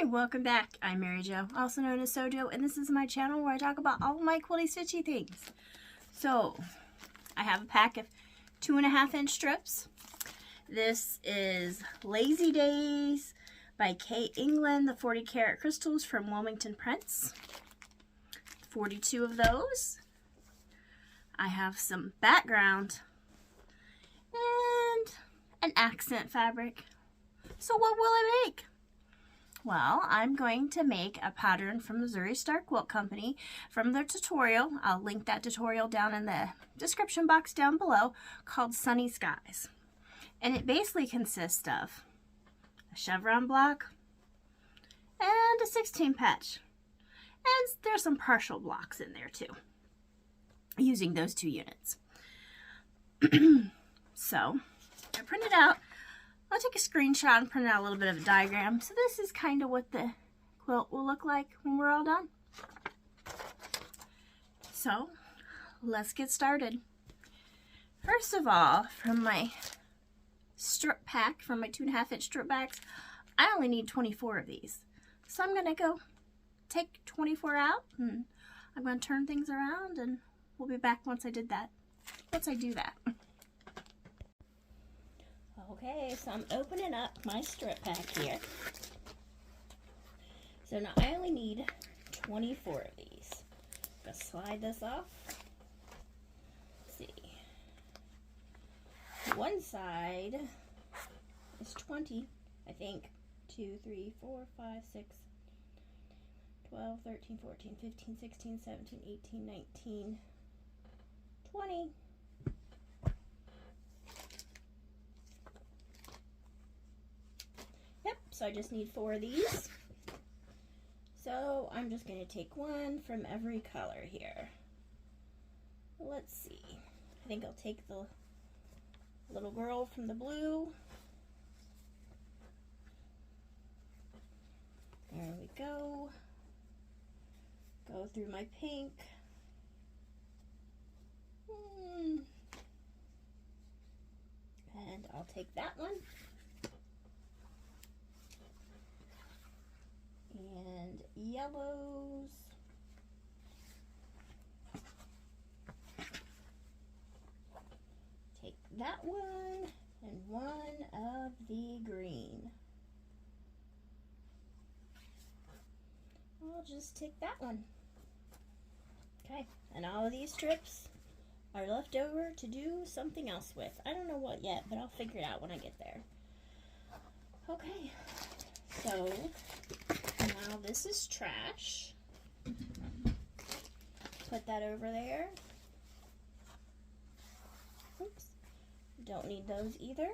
Hi, welcome back. I'm Mary Jo, also known as Sewjo, and this is my channel where I talk about all of my quilty stitchy things. So, I have a pack of 2.5-inch strips. This is Lazy Days by Kay England, the 40 karat crystals from Wilmington prints. 42 of those. I have some background and an accent fabric. So what will I make? Well, I'm going to make a pattern from Missouri Star Quilt Company from their tutorial. I'll link that tutorial down in the description box down below, called Sunny Skies. And it basically consists of a chevron block and a 16 patch. And there's some partial blocks in there too, using those 2 units. So, I printed out. I'll take a screenshot and print out a little bit of a diagram. So this is kind of what the quilt will look like when we're all done. So let's get started. First of all, from my strip pack, from my 2.5-inch strip backs, I only need 24 of these. So I'm gonna go take 24 out and I'm gonna turn things around and we'll be back once I do that. Okay, so I'm opening up my strip pack here. So now I only need 24 of these. I'm going to slide this off. Let's see. One side is 20, I think. 2, 3, 4, 5, 6, 12, 13, 14, 15, 16, 17, 18, 19, 20. So I just need 4 of these. So I'm just going to take one from every color here. Let's see. I think I'll take the little girl from the blue. There we go. Go through my pink. And I'll take that one. And yellows. Take that one and one of the green. I'll just take that one. Okay, and all of these strips are left over to do something else with. I don't know what yet, but I'll figure it out when I get there. Okay, so now this is trash. Put that over there. Oops. Don't need those either.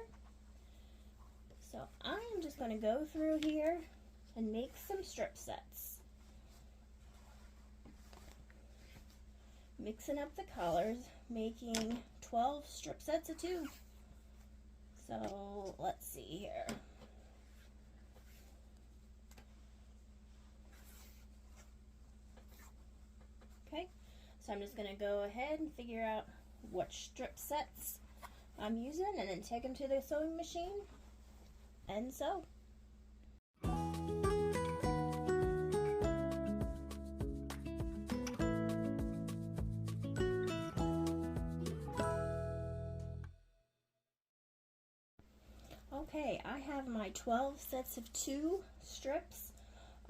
So I'm just going to go through here and make some strip sets. Mixing up the colors, making 12 strip sets of 2. So let's see here. So I'm just going to go ahead and figure out what strip sets I'm using and then take them to the sewing machine and sew. Okay, I have my 12 sets of 2 strips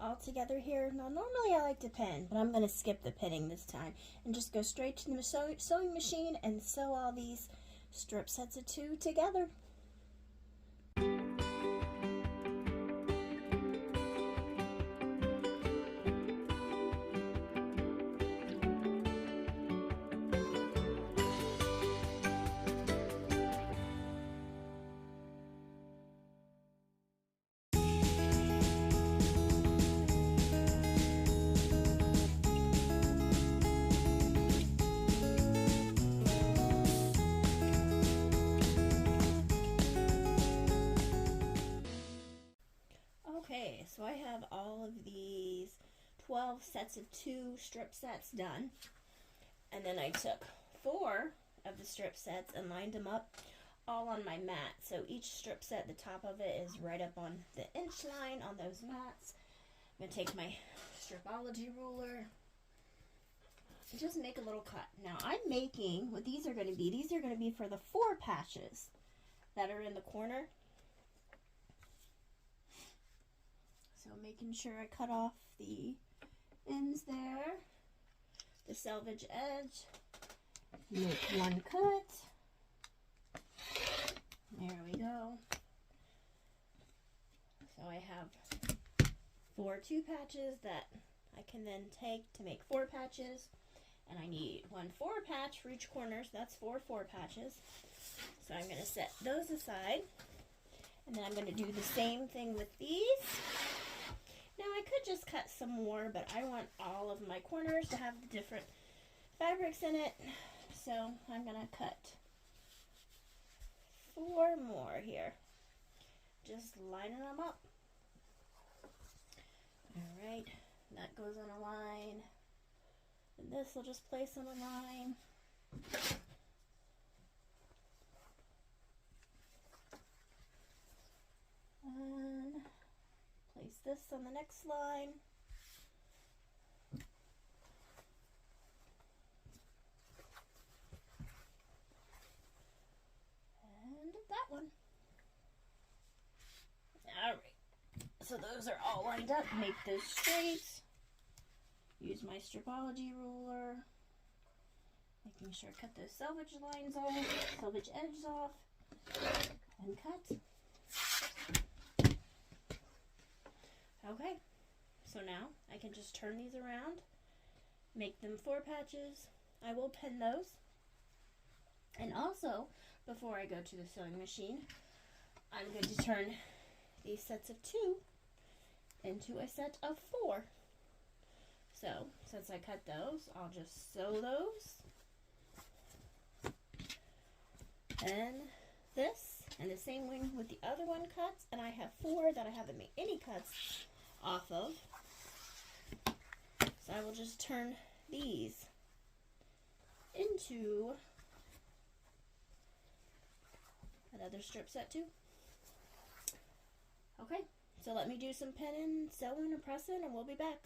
all together here. Now normally I like to pin, but I'm going to skip the pinning this time and just go straight to the sewing machine and sew all these strip sets of 2 together. Okay, so I have all of these 12 sets of 2 strip sets done. And then I took 4 of the strip sets and lined them up all on my mat. So each strip set, the top of it is right up on the inch line on those mats. I'm going to take my stripology ruler and just make a little cut. Now I'm making, what these are going to be for the 4 patches that are in the corner. So making sure I cut off the ends there, the selvage edge, make 1 cut. There we go. So I have 4 2 patches that I can then take to make 4 patches. And I need 1 4 patch for each corner, so that's 4 4 patches. So I'm going to set those aside. And then I'm going to do the same thing with these. Now I could just cut some more, but I want all of my corners to have the different fabrics in it. So I'm going to cut 4 more here. Just lining them up. Alright, that goes on a line. And this will just place on a line. And place this on the next line. And that one. Alright, so those are all lined up. Make those straight. Use my stripology ruler. Making sure I cut those selvage lines off, selvage edges off, and cut. Okay, so now I can just turn these around, make them 4 patches. I will pin those. And also, before I go to the sewing machine, I'm going to turn these sets of 2 into a set of 4. So, since I cut those, I'll just sew those. And this, and the same way with the other one cuts, and I have 4 that I haven't made any cuts off of. So I will just turn these into another strip set too. Okay, so let me do some pinning, sewing, and pressing, and we'll be back.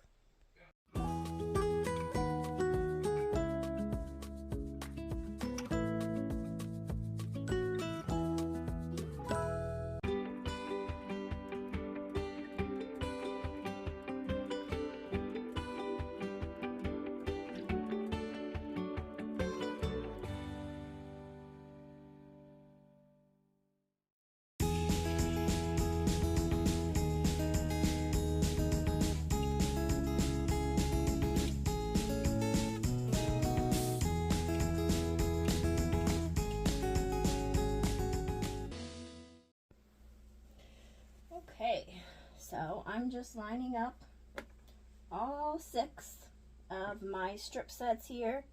Okay, so I'm just lining up all 6 of my strip sets here.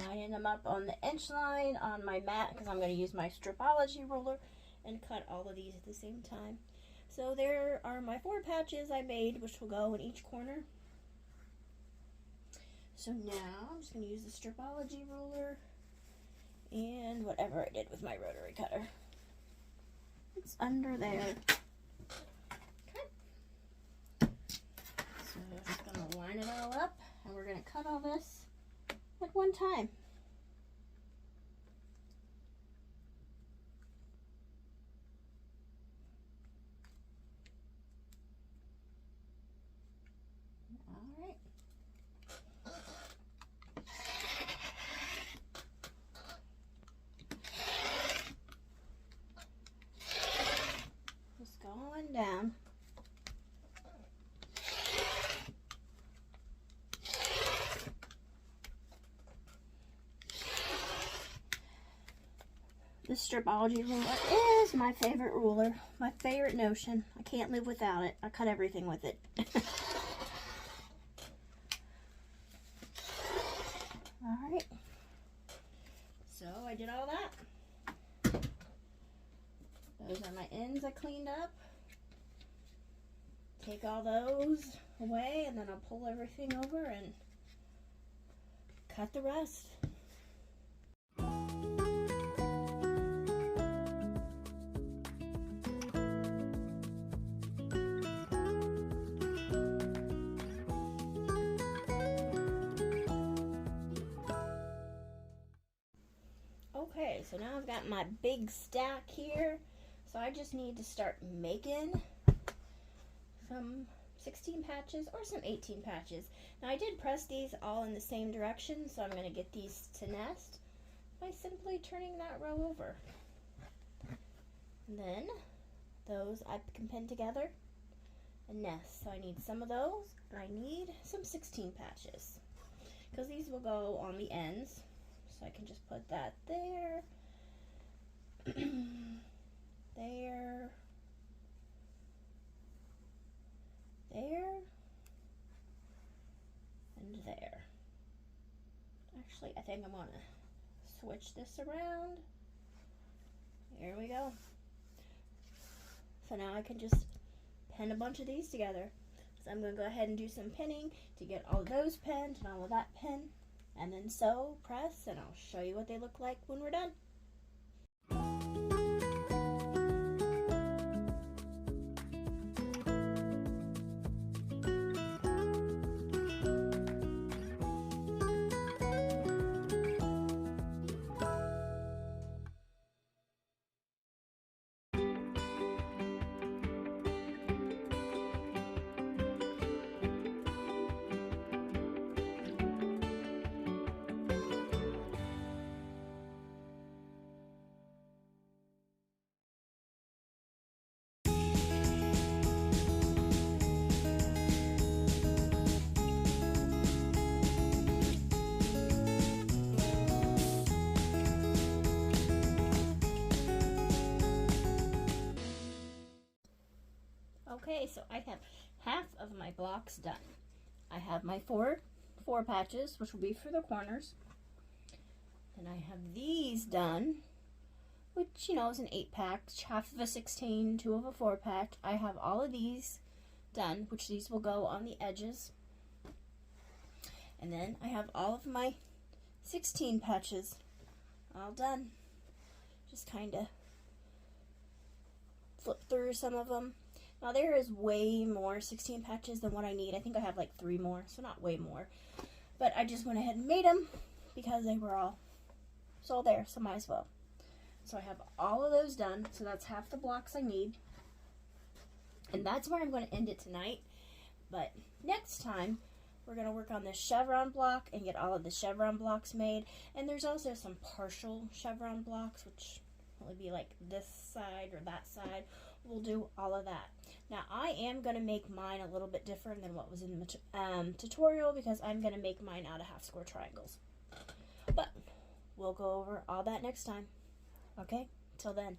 Lining them up on the inch line on my mat because I'm going to use my stripology ruler and cut all of these at the same time. So there are my 4 patches I made, which will go in each corner. So now I'm just going to use the stripology ruler and whatever I did with my rotary cutter. It's under there. Okay. So we're just going to line it all up, and we're going to cut all this at one time. All right. Just going down. This stripology ruler is my favorite ruler, my favorite notion. I can't live without it. I cut everything with it. Alright, so I did all that. Those are my ends I cleaned up. Take all those away, and then I'll pull everything over and cut the rest. So now I've got my big stack here. So I just need to start making some 16 patches or some 18 patches. Now I did press these all in the same direction, so I'm going to get these to nest by simply turning that row over. And then those I can pin together and nest. So I need some of those, and I need some 16 patches because these will go on the ends. So I can just put that there, there, there, and there. Actually, I think I'm going to switch this around. There we go. So now I can just pin a bunch of these together. So I'm going to go ahead and do some pinning to get all of those pinned and all of that pinned, and then sew, press, and I'll show you what they look like when we're done. Okay, so I have half of my blocks done. I have my four patches, which will be for the corners. Then I have these done, which, you know, is an 8-pack, half of a 16, 2 of a 4-pack. I have all of these done, which these will go on the edges. And then I have all of my 16 patches all done. Just kind of flip through some of them. Now there is way more 16 patches than what I need. I think I have like 3 more, so not way more. But I just went ahead and made them because they were all there, so might as well. So I have all of those done, so that's half the blocks I need. And that's where I'm going to end it tonight. But next time, we're going to work on this chevron block and get all of the chevron blocks made. And there's also some partial chevron blocks, which will be like this side or that side. We'll do all of that. Now I am going to make mine a little bit different than what was in the tutorial, because I'm going to make mine out of half square triangles. But we'll go over all that next time. Okay, till then.